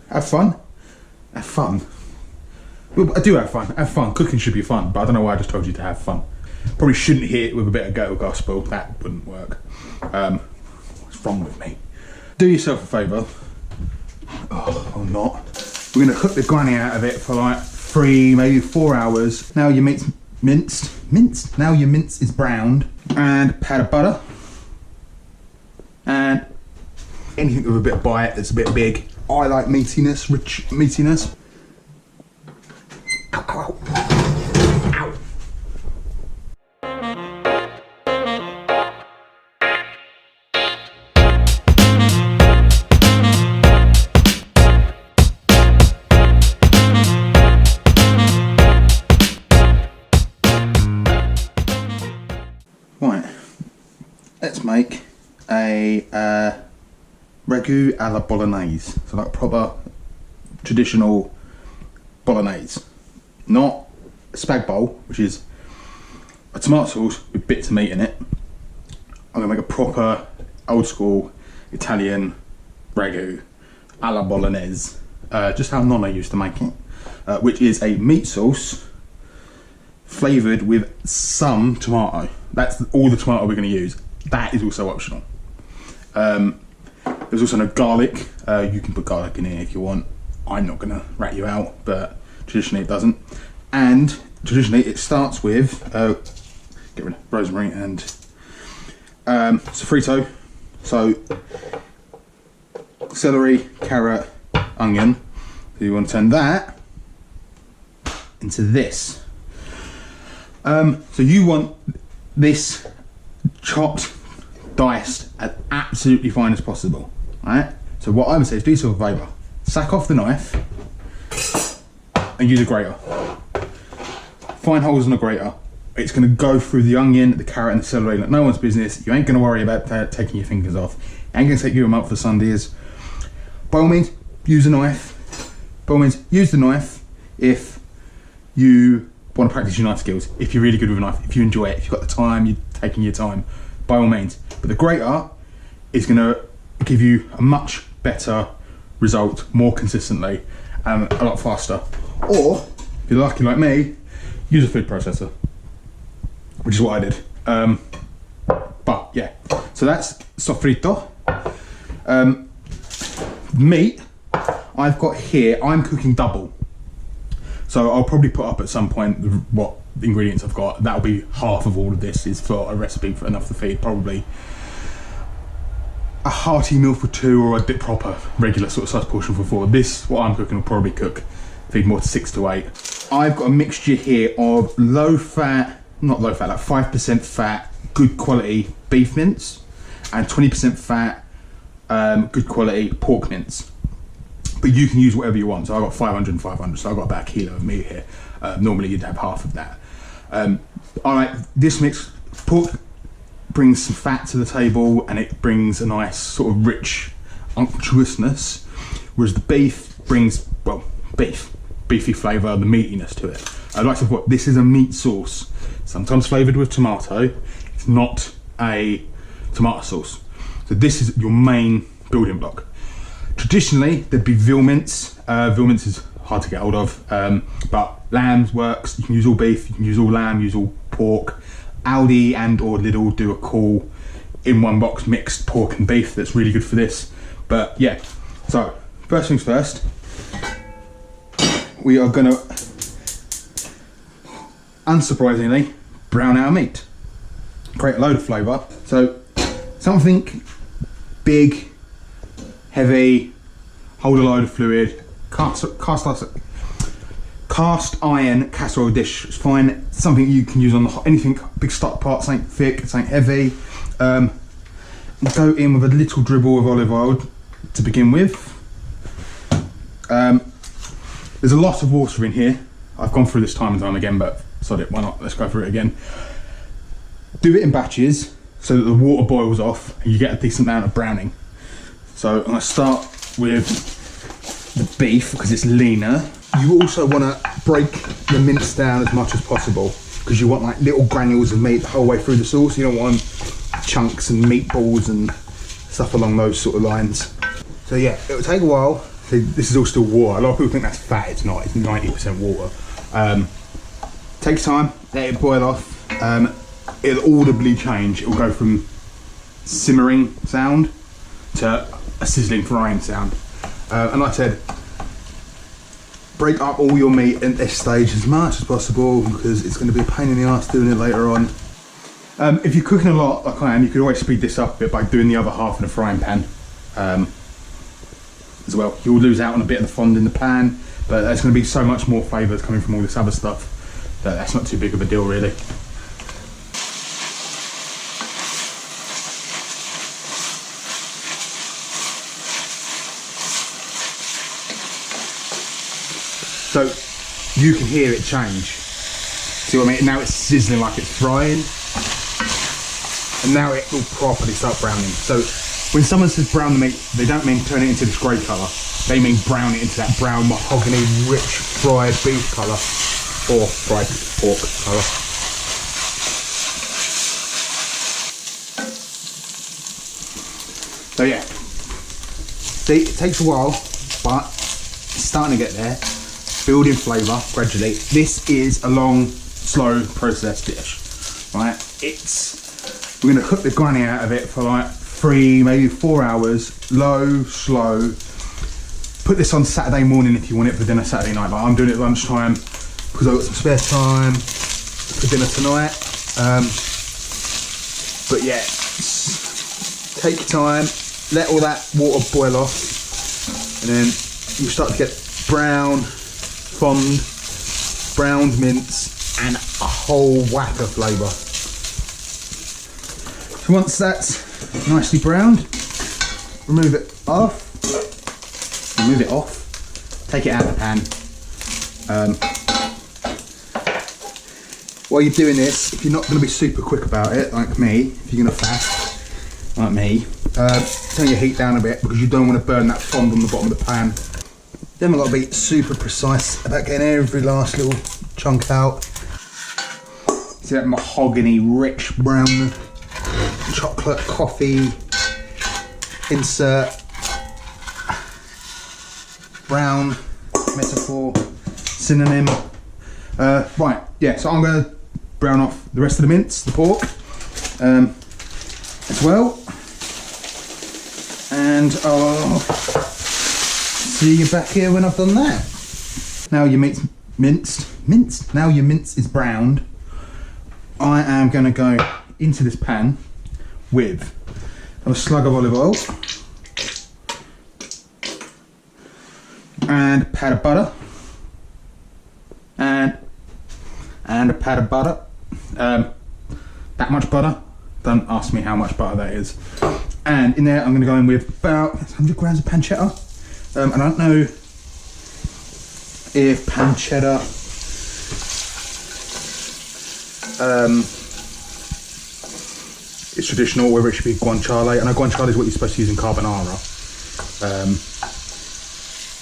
have fun. Have fun. Well, I do have fun. Have fun. Cooking should be fun, but I don't know why I just told you to have fun. Probably shouldn't hit it with a bit of goat gospel. That wouldn't work. What's wrong with me? Do yourself a favour, or not. We're going to cook the granny out of it for like 3, maybe 4 hours. Now your meat's minced. Now your mince is browned, and a pat of butter, and anything with a bit of bite that's a bit big. I like meatiness, rich meatiness. Ow, ow, ow. Ow. Right, let's make a Ragu alla Bolognese. So like proper traditional Bolognese. Not a spag bowl, which is a tomato sauce with bits of meat in it. I'm gonna make a proper old school Italian Ragu alla Bolognese. Just how Nonna used to make it. Which is a meat sauce flavoured with some tomato. That's all the tomato we're going to use. That is also optional. There's also no garlic. You can put garlic in here if you want. I'm not going to rat you out, but traditionally it doesn't. And traditionally it starts with, get rid of rosemary and sofrito. So celery, carrot, onion. So you want to turn that into this. So you want this chopped, diced as absolutely fine as possible, right? So what I would say is do yourself a favour, sack off the knife and use a grater. Find holes in a grater. It's going to go through the onion, the carrot and the celery like no one's business. You ain't going to worry about taking your fingers off. It ain't going to take you a month for Sundays. By all means, use a knife. By all means, use the knife if you want to practice your knife skills, if you're really good with a knife, if you enjoy it, if you've got the time, you're taking your time, by all means. But the grater is going to give you a much better result more consistently and a lot faster. Or, if you're lucky like me, use a food processor, which is what I did. But yeah, so that's sofrito. Meat, I've got here, I'm cooking double. So I'll probably put up at some point what ingredients I've got. That'll be half of all of this is for a recipe for enough to feed probably a hearty meal for 2 or a bit proper regular sort of size portion for 4. This, what I'm cooking, will probably feed more to 6 to 8. I've got a mixture here of low fat, not low fat, like 5% fat, good quality beef mince and 20% fat, good quality pork mince. But you can use whatever you want. So I've got 500 and 500, so I've got about a kilo of meat here. Normally you'd have half of that. I like this mix. Pork brings some fat to the table and it brings a nice sort of rich unctuousness, whereas the beef brings, well, beefy flavour, the meatiness to it. I'd like to put, this is a meat sauce, sometimes flavoured with tomato. It's not a tomato sauce. So this is your main building block. Traditionally, there'd be veal mince. Veal mince is hard to get hold of, but lamb's works. You can use all beef, you can use all lamb, use all pork. Aldi and or Lidl do a cool in one box mixed pork and beef that's really good for this. But yeah, so first things first, we are gonna, unsurprisingly, brown our meat. Create a load of flavour. So something big, heavy, hold a load of fluid, cast iron casserole dish is fine. Something you can use on anything, big stock pot, something thick, something heavy. Go in with a little dribble of olive oil to begin with. There's a lot of water in here. I've gone through this time and time again, but sod it, why not? Let's go through it again. Do it in batches so that the water boils off and you get a decent amount of browning. So I'm going to start with the beef because it's leaner. You also want to break the mince down as much as possible because you want like little granules of meat the whole way through the sauce. You don't want chunks and meatballs and stuff along those sort of lines. So yeah, it will take a while See, this is all still water. A lot of people think that's fat. It's not. It's 90% water. Takes time. Let it boil off. It'll audibly change. It will go from simmering sound to a sizzling frying sound. And like I said, break up all your meat at this stage as much as possible because it's going to be a pain in the arse doing it later on. If you're cooking a lot like I am, you could always speed this up a bit by doing the other half in a frying pan as well. You'll lose out on a bit of the fond in the pan, but there's going to be so much more flavours coming from all this other stuff that that's not too big of a deal really. So you can hear it change. See what I mean? Now it's sizzling like it's frying. And now it will properly start browning. So when someone says brown the meat, they don't mean turn it into this grey colour. They mean brown it into that brown mahogany rich fried beef colour or fried pork colour. So yeah, see, it takes a while, but it's starting to get there. Building flavour gradually. This is a long, slow process dish, right? We're gonna cook the granny out of it for like 3, maybe 4 hours, low, slow. Put this on Saturday morning if you want it for dinner Saturday night. Like I'm doing it at lunchtime because I've got some spare time for dinner tonight. But yeah, take your time, let all that water boil off, and then you start to get brown, fond, browned mince, and a whole whack of flavour. So once that's nicely browned, remove it off, take it out of the pan. While you're doing this, if you're not going to be super quick about it, like me, if you're going to fast, like me, turn your heat down a bit because you don't want to burn that fond on the bottom of the pan. You haven't got to be super precise about getting every last little chunk out. See that mahogany, rich brown, chocolate, coffee, insert, brown, metaphor, synonym. Right, yeah, so I'm going to brown off the rest of the mince, the pork, as well. And I'll see you back here when I've done that. Now your meat's minced. Now your mince is browned. I am going to go into this pan with a slug of olive oil and a pat of butter and a pat of butter. That much butter. Don't ask me how much butter that is. And in there I'm going to go in with about 100 grams of pancetta. I don't know if pancetta is traditional, whether it should be guanciale. I know guanciale is what you're supposed to use in carbonara,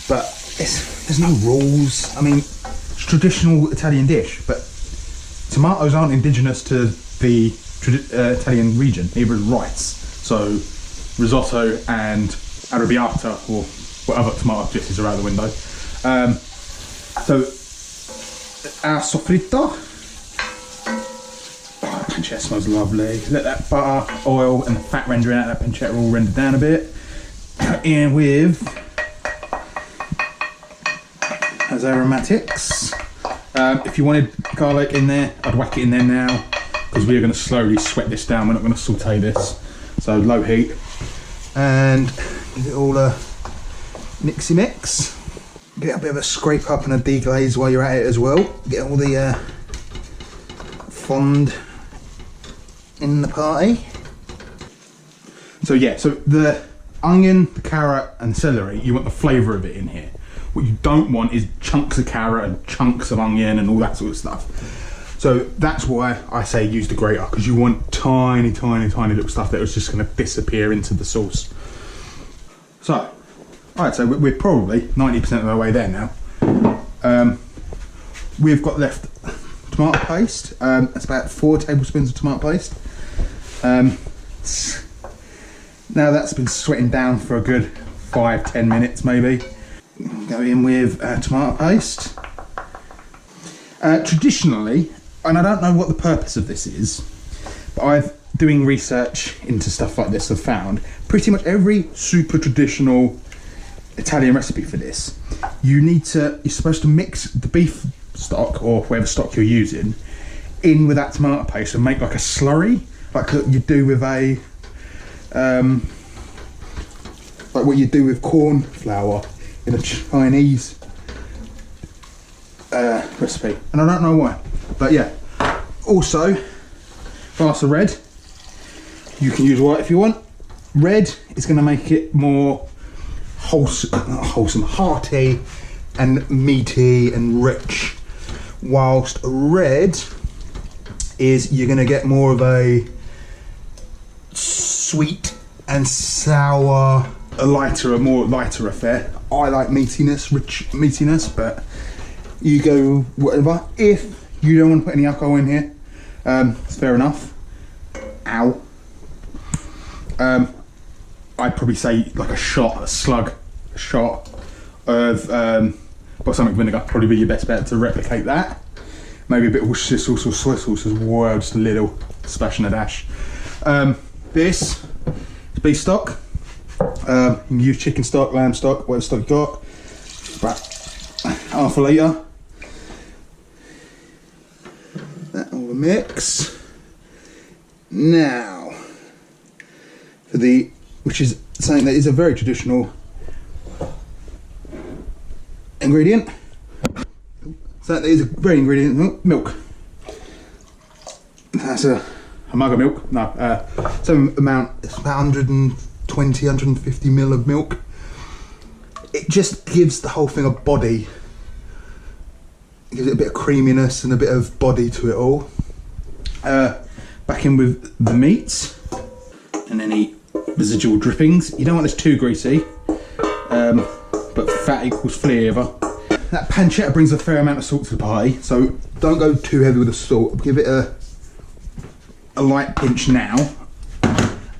but there's no rules. I mean, it's a traditional Italian dish, but tomatoes aren't indigenous to the Italian region. Neither is rice. So risotto and arrabbiata, or whatever tomato dishes are out the window. So our soffritto. Oh, pancetta smells lovely. Let that butter, oil, and the fat rendering out of that pancetta all render down a bit. In with as aromatics. If you wanted garlic in there, I'd whack it in there now because we are going to slowly sweat this down. We're not going to saute this. So low heat, and give it all a mixy mix. Get a bit of a scrape up and a deglaze while you're at it as well. Get all the fond in the party. So yeah, so the onion, the carrot and celery, you want the flavour of it in here. What you don't want is chunks of carrot and chunks of onion and all that sort of stuff. So that's why I say use the grater, because you want tiny, tiny, tiny little stuff that was just going to disappear into the sauce. So, alright, so we're probably 90% of the way there now. We've got left tomato paste. That's about 4 tablespoons of tomato paste. Now that's been sweating down for a good 5-10 minutes maybe. Go in with tomato paste. Traditionally, and I don't know what the purpose of this is, but I've doing research into stuff like this, I've found pretty much every super traditional Italian recipe for this, you're supposed to mix the beef stock or whatever stock you're using in with that tomato paste and make like a slurry, like you do with a like what you do with corn flour in a Chinese recipe, and I don't know why, but yeah. Also, glass of red. You can use white if you want. Red is going to make it more wholesome, hearty and meaty and rich, whilst red is you're going to get more of a sweet and sour, a more lighter affair. I like meatiness, rich meatiness, but you go whatever. If you don't want to put any alcohol in here, it's fair enough. Ow. I'd probably say like a shot of balsamic vinegar, probably be your best bet to replicate that. Maybe a bit of Worcestershire sauce or soy sauce as well, just a little splash and a dash. This is beef stock. You can use chicken stock, lamb stock, whatever stock you got. About half a litre. That all mix. Now, for which is something that is a very traditional ingredient. So that is a very ingredient, milk. That's a mug of milk. No, some amount, it's about 120, 150 ml of milk. It just gives the whole thing a body. It gives it a bit of creaminess and a bit of body to it all. Back in with the meat and any residual drippings. You don't want this too greasy, but fat equals flavour. That pancetta brings a fair amount of salt to the party, so don't go too heavy with the salt. Give it a light pinch now,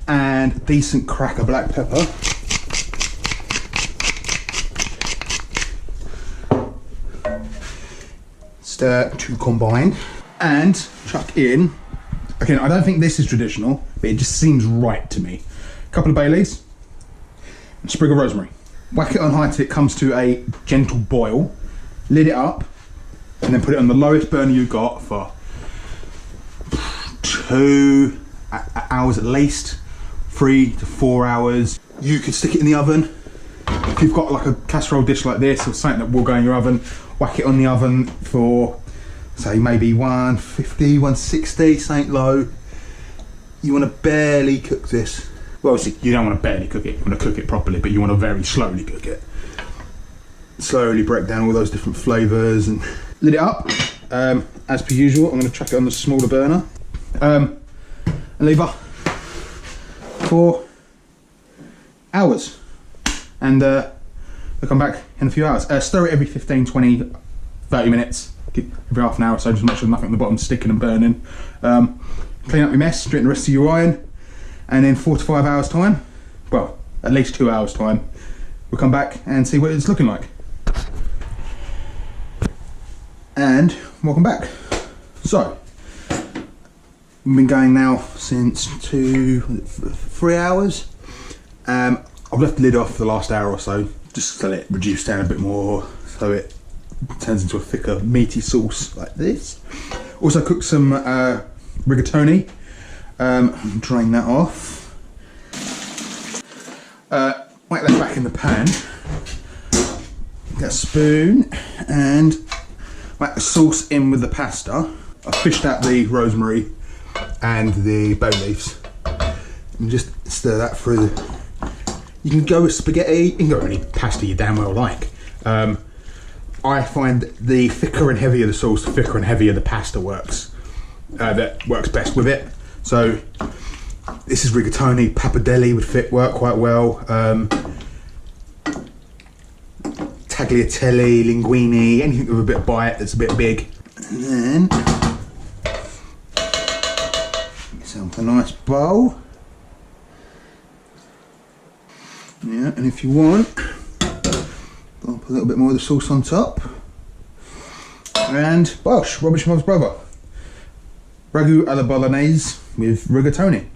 and a decent crack of black pepper. Stir to combine, and chuck in. Again, I don't think this is traditional, but it just seems right to me. A couple of bay leaves, and a sprig of rosemary. Whack it on high till it comes to a gentle boil. Lid it up, and then put it on the lowest burner you got for 2 hours at least, 3 to 4 hours. You could stick it in the oven. If you've got like a casserole dish like this or something that will go in your oven, whack it on the oven for, say, maybe 150, 160, something low. You want to barely cook this. Well, obviously, you don't want to barely cook it, you want to cook it properly, but you want to very slowly cook it. Slowly break down all those different flavours and lid it up. As per usual, I'm going to chuck it on the smaller burner. And leave it for hours. And we'll come back in a few hours. Stir it every 15, 20, 30 minutes. Every half an hour or so, just make sure nothing at the bottom's sticking and burning. Clean up your mess, drink the rest of your iron, and in 4 to 5 hours time, well, at least 2 hours time, we'll come back and see what it's looking like. And welcome back. So, we've been going now since 3 hours. I've left the lid off for the last hour or so, just to let it reduce down a bit more, so it turns into a thicker, meaty sauce like this. Also cooked some rigatoni. Drain that off. Whack that back in the pan. Get a spoon and whack the sauce in with the pasta. I fished out the rosemary and the bay leaves and just stir that through. You can go with spaghetti, you can go with any pasta you damn well like. I find the thicker and heavier the sauce, the thicker and heavier the pasta works. That works best with it. So this is rigatoni, pappardelle would work quite well. Tagliatelle, linguine, anything with a bit of bite that's a bit big. And then get yourself a nice bowl. Yeah, and if you want, I'll Put a little bit more of the sauce on top. And bosh, Rubbish Mob's brother. Ragu alla Bolognese with rigatoni.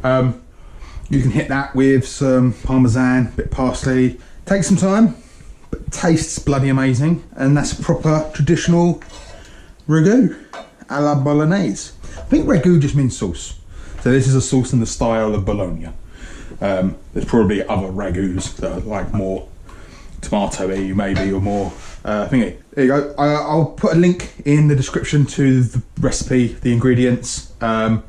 You can hit that with some parmesan, a bit of parsley. Takes some time, but tastes bloody amazing. And that's a proper traditional ragu alla Bolognese. I think ragu just means sauce. So this is a sauce in the style of Bologna. There's probably other ragus that are like more tomato-y maybe, or more thingy. There you go. I'll put a link in the description to the recipe, the ingredients. I've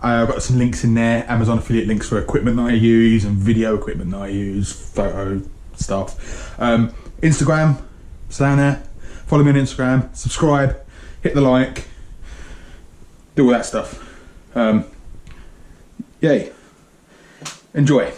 got some links in there, Amazon affiliate links for equipment that I use and video equipment that I use, photo stuff. Instagram, it's down there. Follow me on Instagram, subscribe, hit the like, do all that stuff. Yay. Enjoy.